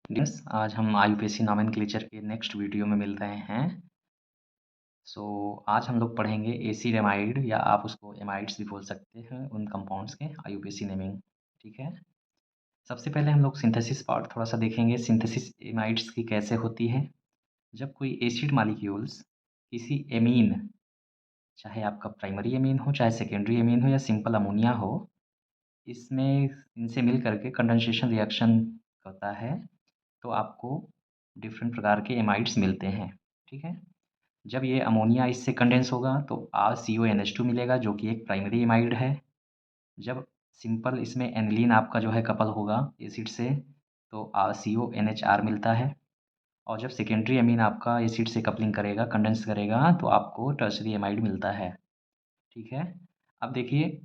आज हम IUPAC nomenclature के नेक्स्ट वीडियो में मिल रहे हैं। आज हम लोग पढ़ेंगे एसिड एमाइड या आप उसको एमाइड्स भी बोल सकते हैं उन कंपाउंड्स के IUPAC नेमिंग। ठीक है, सबसे पहले हम लोग सिंथेसिस पार्ट थोड़ा सा देखेंगे। सिंथेसिस एमाइड्स की कैसे होती है। जब कोई एसिड मालिक्यूल्स किसी एमीन, चाहे आपका प्राइमरी एमीन हो चाहे सेकेंडरी एमीन हो या सिंपल अमोनिया हो, इसमें इनसे मिल करके कंडेंसेशन रिएक्शन होता है तो आपको डिफरेंट प्रकार के एमाइड्स मिलते हैं। ठीक है, जब ये अमोनिया इससे कंडेंस होगा तो RCONH2 मिलेगा जो कि एक प्राइमरी एमाइड है। जब सिंपल इसमें एनिलीन आपका जो है कपल होगा एसिड से तो RCONHR मिलता है। और जब सेकेंडरी एमीन आपका एसिड से कपलिंग करेगा, कंडेंस करेगा, तो आपको टर्शरी एमाइड मिलता है। ठीक है, अब देखिए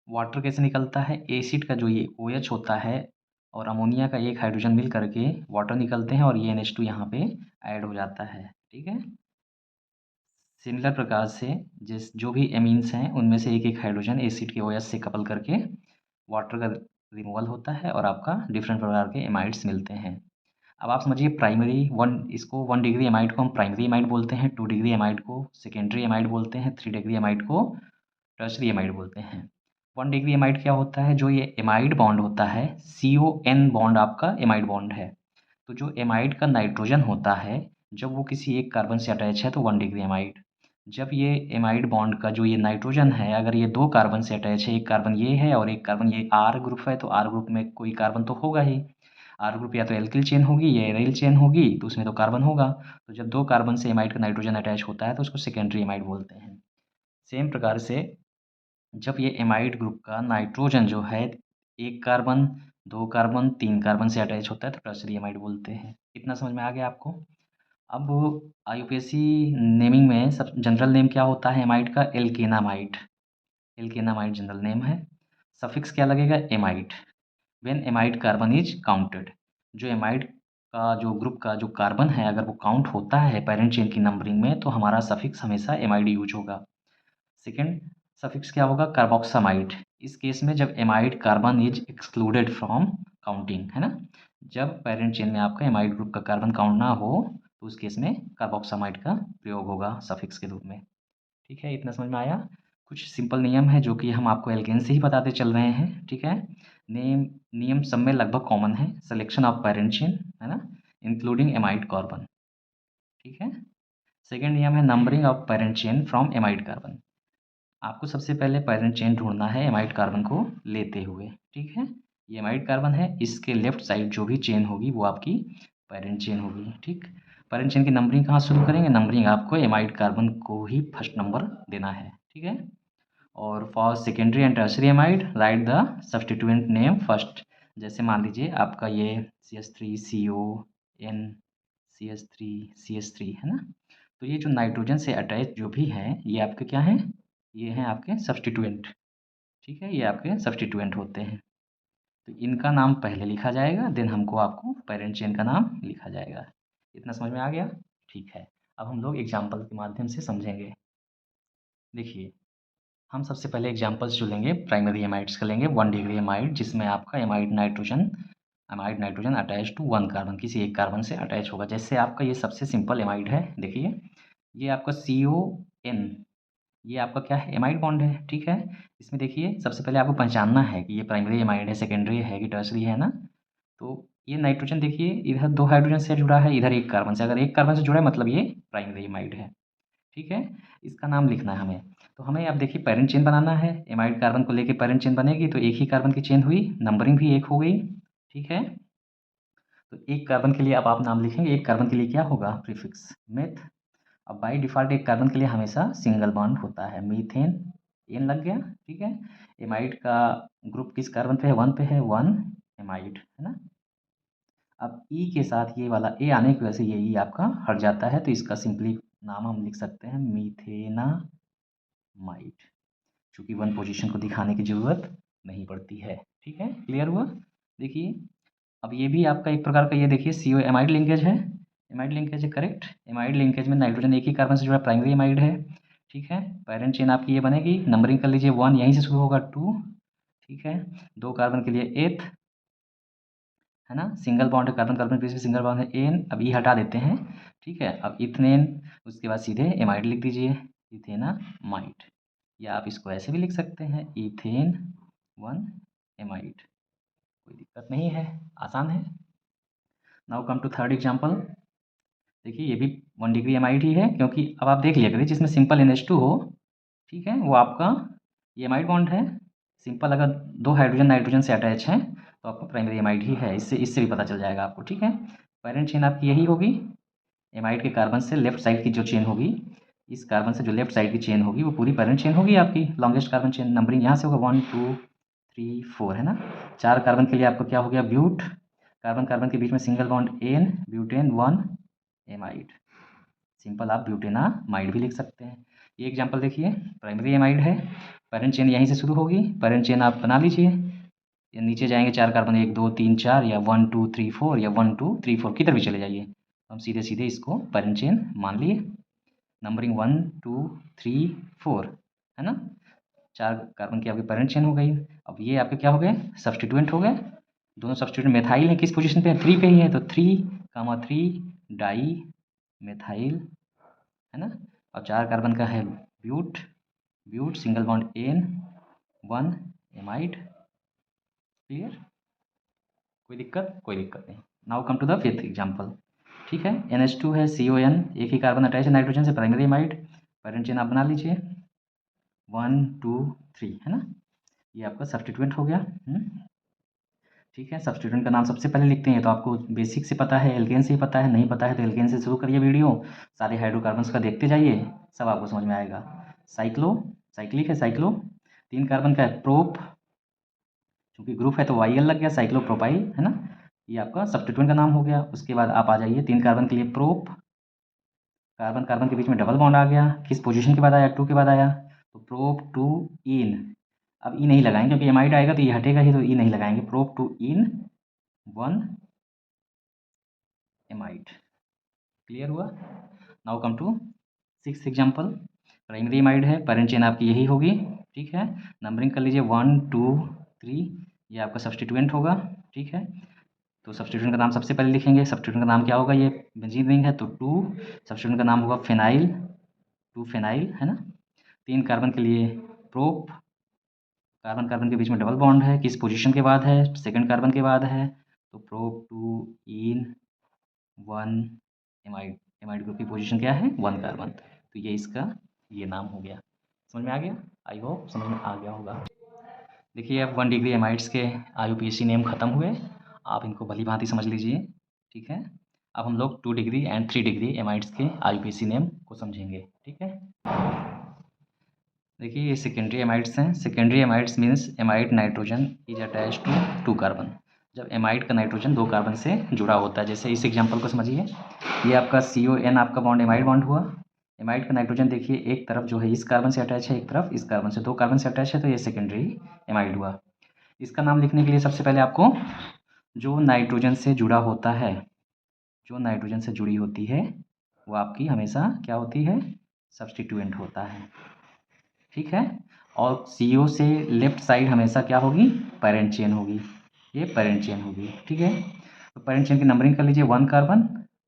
वाटर कैसे निकलता है। एसिड का जो ये OH होता है और अमोनिया का एक हाइड्रोजन मिल करके वाटर निकलते हैं और ये NH2 यहाँ पे ऐड हो जाता है। ठीक है, सिमिलर प्रकार से जो भी एमीन्स हैं उनमें से एक एक हाइड्रोजन एसिड के OH से कपल करके वाटर का रिमूवल होता है और आपका डिफरेंट प्रकार के एमाइड्स मिलते हैं। अब आप समझिए प्राइमरी इसको 1 डिग्री एमाइड को हम प्राइमरी एमाइड बोलते हैं, 2 डिग्री एमाइड को सेकेंडरी एमाइड बोलते हैं, 3 डिग्री एमाइड को टर्शरी एमाइड बोलते हैं। 1 डिग्री एमाइड क्या होता है, जो ये एमाइड बॉन्ड होता है CON बॉन्ड आपका एमाइड बॉन्ड है। तो जो एमाइड का नाइट्रोजन होता है जब वो किसी एक कार्बन से अटैच है तो 1 डिग्री एमाइड। जब ये एमाइड बॉन्ड का जो ये नाइट्रोजन है अगर ये 2 कार्बन से अटैच है, एक कार्बन ये है और एक कार्बन ये R ग्रुप है, तो R ग्रुप में कोई कार्बन तो होगा ही। R ग्रुप या तो एल्किल चेन होगी या एराइल चेन होगी, तो उसमें तो कार्बन होगा। तो जब 2 कार्बन से एमाइड का नाइट्रोजन अटैच होता है तो उसको सेकेंडरी एमाइड बोलते हैं। सेम प्रकार से जब ये एमाइड ग्रुप का नाइट्रोजन जो है 1 कार्बन, 2 कार्बन, 3 कार्बन से अटैच होता है तो टर्शरी एमाइड बोलते हैं। इतना समझ में आ गया आपको। अब IUPAC नेमिंग में सब जनरल नेम क्या होता है एमाइड का, एल्केनामाइड। एल्केनामाइड जनरल नेम है। सफिक्स क्या लगेगा, amide. When amide carbon is counted, जो एमाइड का जो ग्रुप का जो कार्बन है अगर वो काउंट होता है पेरेंट चेन की नंबरिंग में तो हमारा सफिक्स हमेशा एमाइड यूज होगा। सेकेंड सफिक्स क्या होगा, कार्बोक्सामाइड। इस केस में जब amide carbon is excluded from counting, है ना, जब पेरेंट चेन में आपका एमाइड ग्रुप का कार्बन काउंट ना हो तो उस केस में कार्बोक्सामाइड का प्रयोग होगा सफिक्स के रूप में। ठीक है, इतना समझ में आया। कुछ सिंपल नियम है जो कि हम आपको एल्केन से ही बताते चल रहे हैं। ठीक है, नियम सब में लगभग कॉमन है। सिलेक्शन ऑफ पेरेंट चेन, है ना, इंक्लूडिंग एमाइड कार्बन। ठीक है, सेकेंड नियम है numbering of parent chain from amide carbon. आपको सबसे पहले पेरेंट चेन ढूंढना है एमाइड कार्बन को लेते हुए। ठीक है, ये एमाइड कार्बन है, इसके लेफ्ट साइड जो भी चेन होगी वो आपकी पेरेंट चेन होगी। ठीक, पेरेंट चेन की नंबरिंग कहाँ शुरू करेंगे, नंबरिंग आपको एमाइड कार्बन को ही फर्स्ट नंबर देना है। ठीक है, और for secondary and tertiary amide right the substituent name first. जैसे मान लीजिए आपका ये CH3CON CH3 है ना, तो ये जो नाइट्रोजन से अटैच जो भी है ये आपके क्या हैं, ये हैं आपके सब्स्टिट्यूएंट। ठीक है, ये आपके सब्स्टिट्यूएंट होते हैं। तो इनका नाम पहले लिखा जाएगा, देन हमको आपको पेरेंट चेन का नाम लिखा जाएगा। इतना समझ में आ गया। ठीक है, अब हम लोग एग्जाम्पल के माध्यम से समझेंगे। देखिए, हम सबसे पहले एग्जाम्पल्स जो लेंगे प्राइमरी एमाइड्स का लेंगे। 1 डिग्री एमाइड जिसमें आपका amide nitrogen attach to 1 carbon, किसी एक कार्बन से अटैच होगा। जैसे आपका ये सबसे सिंपल एमाइड है। देखिए, ये आपका CON, ये आपका क्या है, एमाइड बॉन्ड है। ठीक है, इसमें देखिए सबसे पहले आपको पहचानना है कि ये प्राइमरी एमाइड है, सेकेंडरी है कि टर्शरी है ना। तो ये नाइट्रोजन देखिए इधर 2 हाइड्रोजन से जुड़ा है, इधर 1 कार्बन से। अगर 1 कार्बन से जुड़ा है मतलब ये प्राइमरी एमाइड है। ठीक है, इसका नाम लिखना है हमें। तो हमें अब देखिए पेरेंट चेन बनाना है। एमाइड कार्बन को लेके पेरेंट चेन बनेगी तो एक ही कार्बन की चेन हुई, नंबरिंग भी एक हो गई। ठीक है, तो एक कार्बन के लिए अब आप नाम लिखेंगे, एक कार्बन के लिए क्या होगा, प्रीफिक्स मेथ। अब बाय डिफ़ॉल्ट एक कार्बन के लिए हमेशा सिंगल बॉन्ड होता है, मीथेन, एन लग गया। ठीक है, एमाइड का ग्रुप किस कार्बन पे है, 1 पे है, 1 एमाइड, है ना। अब ई के साथ ये वाला ए आने की वजह से ये ई आपका हट जाता है, तो इसका सिंपली नाम हम लिख सकते हैं मीथेनामाइड, चूँकि 1 पोजीशन को दिखाने की ज़रूरत नहीं पड़ती है। ठीक है, क्लियर हुआ। देखिए, अब ये भी आपका एक प्रकार का ये देखिए CO एमाइड लिंकेज है। एमाइड लिंकेज है, करेक्ट। एमाइड लिंकेज में नाइट्रोजन एक ही कार्बन से जुड़ा प्राइमरी एमाइड है। ठीक है, पेरेंट चेन आपकी ये बनेगी, नंबरिंग कर लीजिए 1 यहीं से शुरू होगा, 2, ठीक है, 2 कार्बन के लिए 8, है ना, सिंगल बॉन्ड है, कार्बन कार्बन के बीच में सिंगल बॉन्ड है, एन, अब ई हटा देते हैं, ठीक है। अब इथेन, उसके बाद सीधे एमाइड लिख दीजिए, इथेनामाइड, या आप इसको ऐसे भी लिख सकते हैं, इथेन 1 एमाइड, कोई दिक्कत नहीं है, आसान है। Now come to third example. देखिए ये भी 1 डिग्री एमाइड ही है, क्योंकि अब आप देख लिया करिए जिसमें सिंपल NH2 हो, ठीक है, वो आपका ये एमाइड बॉन्ड है। सिंपल अगर 2 हाइड्रोजन नाइट्रोजन से अटैच हैं तो आपका प्राइमरी एमाइड ही है, इससे भी पता चल जाएगा आपको, ठीक है। पैरेंट चेन आपकी यही होगी, एमाइड के कार्बन से लेफ्ट साइड की जो चेन होगी, इस कार्बन से जो लेफ्ट साइड की चेन होगी वो पूरी पैरेंट चेन होगी आपकी, लॉन्गेस्ट कार्बन चेन। नंबरिंग यहाँ से होगा 1 2 3 4, है ना। 4 कार्बन के लिए आपका क्या हो गया, ब्यूट, कार्बन कार्बन के बीच में single bond N, butane 1 amide, simple आप ब्यूटेनामाइड भी लिख सकते हैं। ये एग्जांपल देखिए, प्राइमरी एमाइड है, पैरेंट चेन यहीं से शुरू होगी, पैरेंट चेन आप बना लीजिए, ये नीचे जाएंगे 4 कार्बन, 1 2 3 4, या 1 2 3 4, या 1 2 3 4, किधर भी चले जाइए, हम सीधे सीधे इसको पैरेंट चेन मान लिए। नंबरिंग 1 2 3 4, है ना, 4 कार्बन की आपकी पैरेंट चेन हो गई। अब ये आपके क्या हो गए, सब्सटीट्यूएंट हो गए, दोनों सब्सटीट्यूएंट मेथाइल है, किस पोजीशन पे है, 3 पे ही है, तो 3 डाई मेथाइल, है ना। और 4 कार्बन का है but, but single bond N 1 amide, clear, कोई दिक्कत नहीं। Now come to the fifth example, ठीक है। NH2 है, CON, एक ही कार्बन अटैच है नाइट्रोजन से, प्राइमरी एमाइड, पैरेंट चेन आप बना लीजिए 1 2 3, है ना, ये आपका सब्सटीट्यूएंट हो गया। ठीक है, सब्सटीट्यूएंट का नाम सबसे पहले लिखते हैं, तो आपको बेसिक से पता है, एल्केन से ही पता है, नहीं पता है तो एल्केन से शुरू करिए वीडियो, सारे हाइड्रोकार्बन्स का देखते जाइए, सब आपको समझ में आएगा। साइक्लो, साइक्लिक है, साइक्लो, 3 कार्बन का है, प्रोप, क्योंकि ग्रुप है तो YL लग गया, साइक्लोप्रोपाइल, है ना, ये आपका सब्सटीट्यूएंट का नाम हो गया। उसके बाद आप आ जाइए 3 कार्बन के लिए प्रोप, कार्बन कार्बन के बीच में डबल बॉन्ड आ गया, किस पोजीशन के बाद आया, 2 के बाद आया, तो प्रोप टू इन, अब ई नहीं लगाएंगे क्योंकि एमाइड आएगा तो ये हटेगा ही, तो ई नहीं लगाएंगे, प्रोप टू इन 1 एमाइड, क्लियर हुआ। Now come to six example, primary amide है, पैरेंट चेन आपकी यही होगी, ठीक है। नंबरिंग कर लीजिए 1 2 3, ये आपका सब्सटीट्यूएंट होगा, ठीक है। तो सब्सटीट्यूएंट का नाम सबसे पहले लिखेंगे, सब्सटीट्यूएंट का नाम क्या होगा, ये बेंजीन रिंग है तो 2, सब्सटीट्यूएंट का नाम होगा फिनाइल, 2 फिनाइल, है ना। 3 कार्बन के लिए प्रोप, कार्बन कार्बन के बीच में डबल बॉन्ड है, किस पोजीशन के बाद है, सेकंड कार्बन के बाद है, तो प्रोप टू इन 1 एमाइड, एमाइड ग्रुप की पोजीशन क्या है, 1 कार्बन, तो ये इसका ये नाम हो गया। समझ में आ गया, आई होप समझ में आ गया होगा। देखिए अब 1 डिग्री एमाइड्स के IUPAC नेम खत्म हुए, आप इनको भली भांति समझ लीजिए, ठीक है। अब हम लोग 2 डिग्री एंड 3 डिग्री एमाइड्स के IUPAC नेम को समझेंगे, ठीक है। देखिए ये सेकेंडरी एमाइड्स हैं, secondary amides means amide nitrogen is attach to 2 carbon, जब एमाइड का नाइट्रोजन 2 कार्बन से जुड़ा होता है, जैसे इस एग्जांपल को समझिए, ये आपका CON आपका बॉन्ड एमाइड बॉन्ड हुआ, एमाइड का नाइट्रोजन देखिए एक तरफ जो है इस कार्बन से अटैच है, एक तरफ इस कार्बन से, 2 कार्बन से अटैच है, तो ये सेकेंडरी एमाइड हुआ। इसका नाम लिखने के लिए सबसे पहले आपको जो नाइट्रोजन से जुड़ा होता है, जो नाइट्रोजन से जुड़ी होती है वो आपकी हमेशा क्या होती है, सब्सटीट्यूएंट होता है, ठीक है। और CO से लेफ्ट साइड हमेशा क्या होगी, पैरेंट चेन होगी, ये पैरेंट चेन होगी, ठीक है। तो पैरेंट चेन की नंबरिंग कर लीजिए 1 कार्बन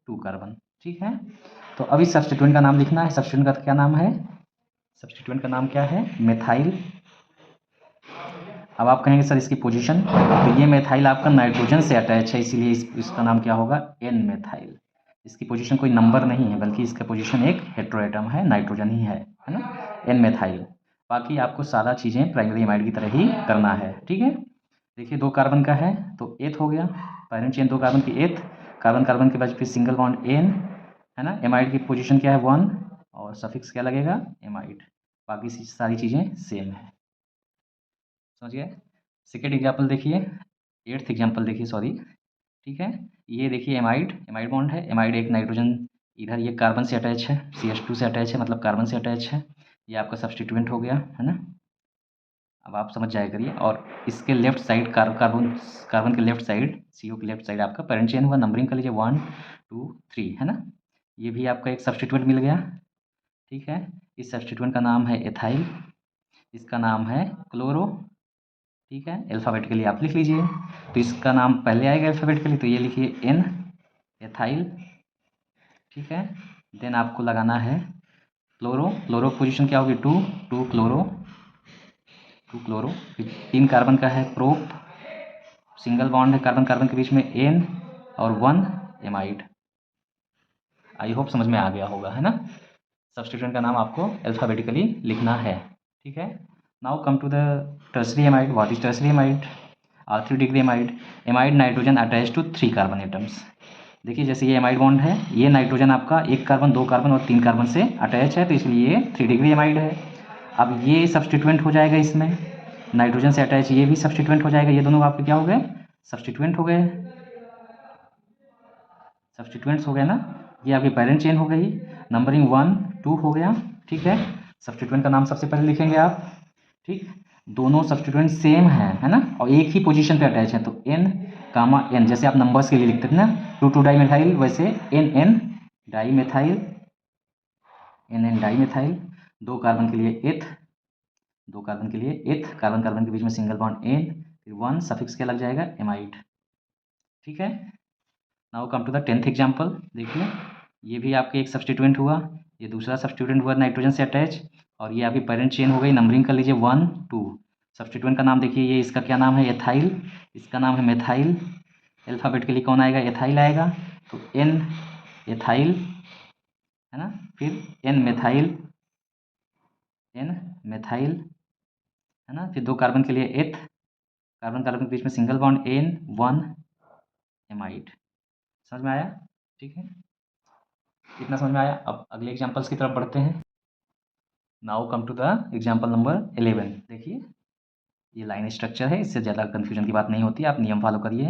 2 कार्बन, ठीक है। तो अभी सब्सटीट्यूएंट का नाम लिखना है, सब्सटीट्यूएंट का क्या नाम है, सब्सटीट्यूएंट का नाम क्या है, मेथाइल। अब आप कहेंगे सर इसकी पोजीशन, तो ये मेथाइल आपका नाइट्रोजन से अटैच है, इसीलिए इसका नाम क्या होगा, N मेथाइल। इसकी पोजीशन कोई नंबर नहीं है, बल्कि इसका पोजीशन एक हेटेरोएटम है, नाइट्रोजन ही है ना, N मेथाइल। बाकी आपको सारा चीज़ें प्राइमरी एमाइड की तरह ही करना है, ठीक है। देखिए 2 कार्बन का है तो एथ हो गया, पैरेंट चेन 2 कार्बन की एथ, कार्बन कार्बन के बाद फिर सिंगल बॉन्ड N, है ना। एमाइड की पोजीशन क्या है 1, और सफिक्स क्या लगेगा, एमाइड, बाकी सारी चीज़ें सेम है, समझ गए। सेकेंड एग्जाम्पल देखिए, 8th एग्जाम्पल देखिए, सॉरी, ठीक है। ये देखिए एमाइड, एमाइड बॉन्ड है, एमाइड एक नाइट्रोजन इधर ये कार्बन से अटैच है, CH2 से अटैच है, मतलब कार्बन से अटैच है, ये आपका सब्सटीट्यूएंट हो गया, है ना। अब आप समझ जाया करिए, और इसके लेफ्ट साइड कार्बन कार्बन के लेफ्ट साइड, CO के लेफ्ट साइड आपका पैरेंट चेन हुआ, नंबरिंग कर लीजिए 1 2 3, है ना। ये भी आपका एक सब्सटीट्यूएंट मिल गया, ठीक है। इस सब्सटीट्यूएंट का नाम है एथाइल, इसका नाम है क्लोरो, ठीक है, अल्फ़ाबेटिकली आप लिख लीजिए। तो इसका नाम पहले आएगा अल्फ़ाबेटिकली, तो ये लिखिए एन, एथाइल। ठीक है, देन आपको लगाना है क्लोरो। क्लोरो पोजीशन क्या होगी? 2 2 क्लोरो, 2 क्लोरो। फिर 3 कार्बन का है प्रोप, सिंगल बॉन्ड है कार्बन कार्बन के बीच में, एन और 1 एमाइड। आई होप समझ में आ गया होगा, है ना। सब्स्टिट्यूएंट का नाम आपको अल्फ़ाबेटिकली लिखना है। ठीक है, now come to the tertiary amide. What is tertiary amide? 3 degree amide. Amide nitrogen attach to 3 carbon atoms. देखिए जैसे ये एमाइड बॉन्ड है, ये नाइट्रोजन आपका 1 कार्बन 2 कार्बन और 3 कार्बन से अटैच है, तो इसलिए ये 3 डिग्री एमाइड है। अब ये सब्स्टिट्यूएंट हो जाएगा इसमें, नाइट्रोजन से अटैच ये भी सब्स्टिट्यूएंट हो जाएगा। ये दोनों आपके क्या हो गए? सब्स्टिट्यूएंट हो गए। सब्स्टिट्यूएंट्स हो गए ना। ये आपकी पेरेंट चेन हो गई, नंबरिंग 1 2 हो गया। ठीक है, सब्स्टिट्यूएंट का नाम सबसे पहले लिखेंगे आप। ठीक, दोनों सब्स्टिट्यूएंट सेम है ना, और एक ही पोजीशन पे अटैच है, तो एन कामा एन, जैसे आप नंबर्स के लिए लिखते थे ना 2 2 डाई मिथाइल, वैसे N N dimethyl, N N dimethyl. 2 carbon के लिए एथ, 2 कार्बन के लिए एथ, कार्बन कार्बन के बीच में सिंगल बॉन्ड एन, फिर 1 सफिक्स क्या लग जाएगा? एमाइड। ठीक है, now come to the 10th example. देखिए ये भी आपके एक सब्स्टिट्यूएंट हुआ, ये दूसरा सब्स्टिट्यूएंट हुआ नाइट्रोजन से अटैच, और ये आपकी पेरेंट चेन हो गई। नंबरिंग कर लीजिए 1 2। सब्स्टिट्यूएंट का नाम देखिए, ये इसका क्या नाम है? एथाइल, इसका नाम है मेथाइल। अल्फ़ाबेटिकली कौन आएगा? एथाइल आएगा, तो एन एथाइल, है ना। फिर एन मेथाइल, एन मेथाइल, है ना। फिर 2 कार्बन के लिए एथ, कार्बन कार्बन के बीच में सिंगल बॉन्ड एन 1 एमाइड। समझ में आया? ठीक है, इतना समझ में आया। अब अगले एग्जाम्पल्स की तरफ बढ़ते हैं। Now come to the example number 11। देखिए ये लाइन स्ट्रक्चर है, इससे ज़्यादा कन्फ्यूजन की बात नहीं होती, आप नियम फॉलो करिए।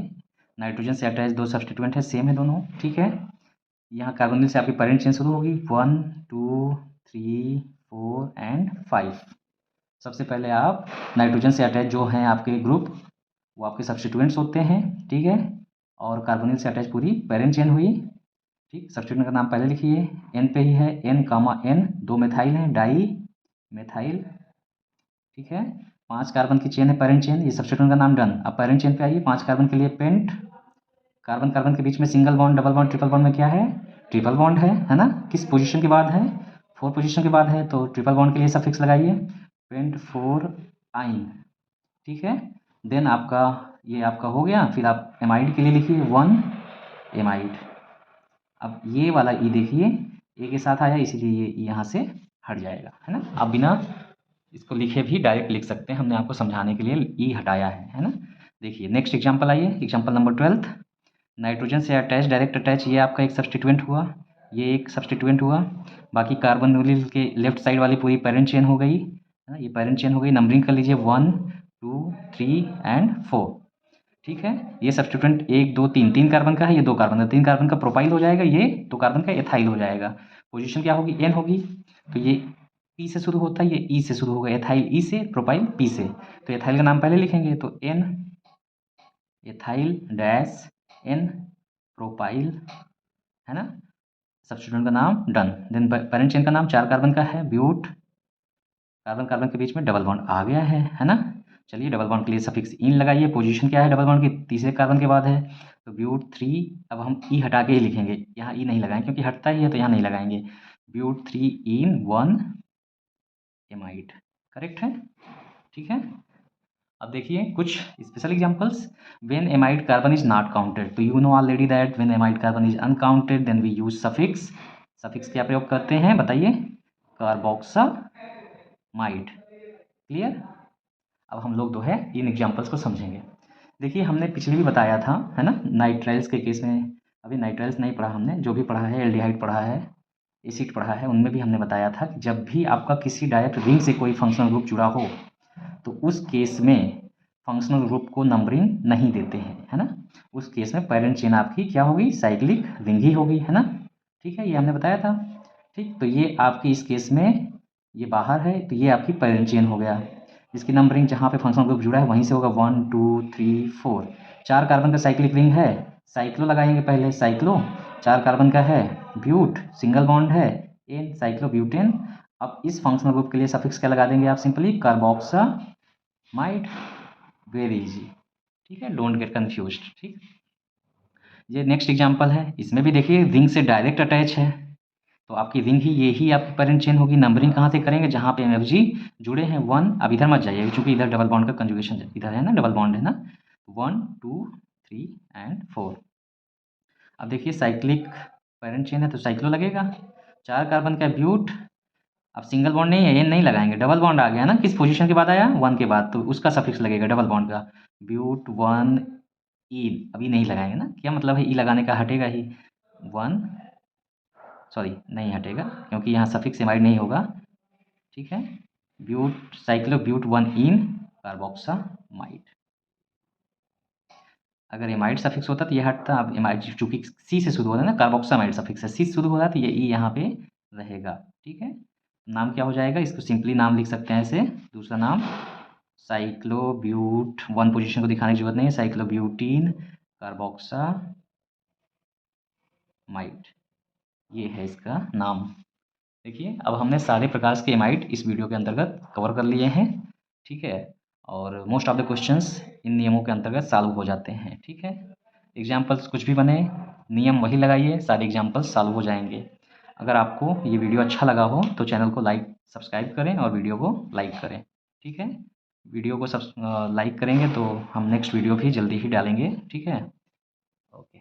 नाइट्रोजन से अटैच 2 सब्स्टिट्यूएंट है, सेम है दोनों। ठीक है, यहाँ कार्बोनिल से आपकी पेरेंट चेन शुरू होगी 1 2 3 4 एंड 5। सबसे पहले आप नाइट्रोजन से अटैच जो हैं आपके ग्रुप, वो आपके सब्स्टिट्यूएंट्स होते हैं। ठीक है, और कार्बोनिल से अटैच पूरी पेरेंट चेन हुई। ठीक, सब्स्टिट्यूएंट का नाम पहले लिखिए, एन पे ही है, एन कामा एन, 2 मेथाइल हैं, डाई मेथाइल। ठीक है, 5 कार्बन की चेन है पेरेंट चेन, ये सब्स्टिट्यूएंट का नाम डन। अब पेरेंट चेन पे आइए, 5 कार्बन के लिए पेंट, कार्बन कार्बन के बीच में single bond double bond triple bond में क्या है? ट्रिपल बॉन्ड है ना। किस पोजीशन के बाद है? 4 पोजीशन के बाद है, तो ट्रिपल बॉन्ड के लिए सफिक्स लगाइए पेंट 4 आइन। ठीक है, देन आपका ये आपका हो गया। फिर आप एमाइड के लिए लिखिए 1 एमाइड। अब ये वाला ई देखिए ए के साथ आया, इसीलिए ये यहाँ से हट जाएगा, है ना। आप बिना इसको लिखे भी डायरेक्ट लिख सकते हैं, हमने आपको समझाने के लिए ई हटाया है ना। देखिए नेक्स्ट एग्जाम्पल आइए, एग्जाम्पल नंबर 12। नाइट्रोजन से अटैच, डायरेक्ट अटैच, ये आपका एक सब्स्टिट्यूएंट हुआ, ये एक सब्स्टिट्यूएंट हुआ। बाकी कार्बोनिल के लेफ्ट साइड वाली पूरी पेरेंट चेन हो गई, है ना। ये पेरेंट चेन हो गई, नंबरिंग कर लीजिए 1 2 3 एंड 4। ठीक है, ये सब्स्टिट्यूएंट 1 2 3, 3 कार्बन का है, ये 2 कार्बन का, 3 कार्बन का प्रोपाइल हो जाएगा, ये 2 कार्बन का एथाइल हो जाएगा। पोजीशन क्या होगी? एन होगी। तो ये पी से शुरू होता है, ये ई से शुरू होगा, एथाइल ई से, प्रोपाइल पी से। तो एथाइल का नाम पहले लिखेंगे, तो N ethyl dash N propyl, है ना। सब्स्टिट्यूएंट का नाम डन। देन पेरेंट चेन का नाम 4 कार्बन का है, ब्यूट, कार्बन कार्बन के बीच में डबल बॉन्ड आ गया है ना। चलिए डबल बॉन्ड के लिए सफिक्स इन लगाइए। पोजीशन क्या है डबल बॉन्ड की? तीसरे कार्बन के बाद है, तो ब्यूट 3। अब हम ई हटा के ही लिखेंगे, यहाँ ई नहीं लगाएंगे क्योंकि हटता ही है, तो यहाँ नहीं लगाएंगे। ब्यूट 3 इन 1 एमाइड, करेक्ट है। ठीक है, अब देखिए कुछ special examples. When amide carbon is not counted, तो you know already that when amide carbon is uncounted then we use suffix. Suffix क्या प्रयोग करते हैं बताइए? कार्बोक्सामाइड। क्लियर। अब हम लोग जो है इन एग्जांपल्स को समझेंगे। देखिए हमने पिछले भी बताया था, है ना, नाइट्राइल्स के केस में। अभी नाइट्राइल्स नहीं पढ़ा हमने, जो भी पढ़ा है एल्डिहाइड पढ़ा है, एसिड पढ़ा है, उनमें भी हमने बताया था कि जब भी आपका किसी डायरेक्ट रिंग से कोई फंक्शनल ग्रुप जुड़ा हो, तो उस केस में फंक्शनल ग्रुप को नंबरिंग नहीं देते हैं, है ना। उस केस में पेरेंट चेन आपकी क्या होगी? साइक्लिक रिंग ही होगी, है ना। ठीक है, ये हमने बताया था। ठीक, तो ये आपकी इस केस में ये बाहर है, तो ये आपकी पेरेंट चेन हो गया। इसकी नंबरिंग जहाँ पे फंक्शनल ग्रुप जुड़ा है वहीं से होगा 1 2 3 4। 4 कार्बन का साइक्लिक रिंग है, साइक्लो लगाएंगे पहले, साइक्लो 4 कार्बन का है, ब्यूट सिंगल बॉन्ड है, एन साइक्लोब्यूटेन। अब इस फंक्शनल ग्रुप के लिए सफिक्स क्या लगा देंगे आप? Simply carboxamide. Very easy. ठीक है, डोंट गेट कन्फ्यूज्ड। ठीक, ये नेक्स्ट एग्जांपल है, इसमें भी देखिए रिंग से डायरेक्ट अटैच है, तो आपकी रिंग ही ये ही आपकी पेरेंट चेन होगी। नंबरिंग कहाँ से करेंगे, जहाँ पे एमएफजी जुड़े हैं 1। अब इधर मत जाइए क्योंकि इधर डबल बॉन्ड का कंजुगेशन इधर है ना, डबल बॉन्ड है ना। 1 2 3 एंड 4। अब देखिए साइक्लिक पेरेंट चेन है तो साइक्लो लगेगा। 4 कार्बन का ब्यूट। अब सिंगल बॉन्ड नहीं है, ये नहीं लगाएंगे, डबल बॉन्ड आ गया ना, किस पोजीशन के बाद आया, 1 के बाद, तो उसका सफिक्स लगेगा डबल बॉन्ड का। ब्यूट 1 ई, अभी नहीं लगाएंगे ना, क्या मतलब है ई लगाने का, हटेगा ही 1, सॉरी नहीं हटेगा क्योंकि यहाँ सफिक्स एमाइड नहीं होगा। ठीक है, but cyclo but 1 in carboxamide. अगर एमाइड सफिक्स होता तो ये हटता। अब एमाइड चूंकि सी से शुरू होता है ना, कार्बोक्सामाइड सफिक्स है, सी से शुरू हो रहा है तो ये ई यहाँ पे रहेगा। ठीक है, नाम क्या हो जाएगा, इसको सिंपली नाम लिख सकते हैं ऐसे। दूसरा नाम साइक्लोब्यूट, 1 पोजीशन को दिखाने की जरूरत नहीं है, साइक्लोब्यूटीन कार्बोक्सामाइड, ये है इसका नाम। देखिए अब हमने सारे प्रकार के एमाइड इस वीडियो के अंतर्गत कवर कर लिए हैं। ठीक है, और most of the questions in नियमों के अंतर्गत सॉल्व हो जाते हैं। ठीक है, एग्जाम्पल्स कुछ भी बने, नियम वही लगाइए, सारे एग्जाम्पल्स सॉल्व हो जाएंगे। अगर आपको ये वीडियो अच्छा लगा हो तो चैनल को लाइक सब्सक्राइब करें और वीडियो को लाइक करें। ठीक है, वीडियो को लाइक करेंगे तो हम नेक्स्ट वीडियो भी जल्दी ही डालेंगे। ठीक है, ओके।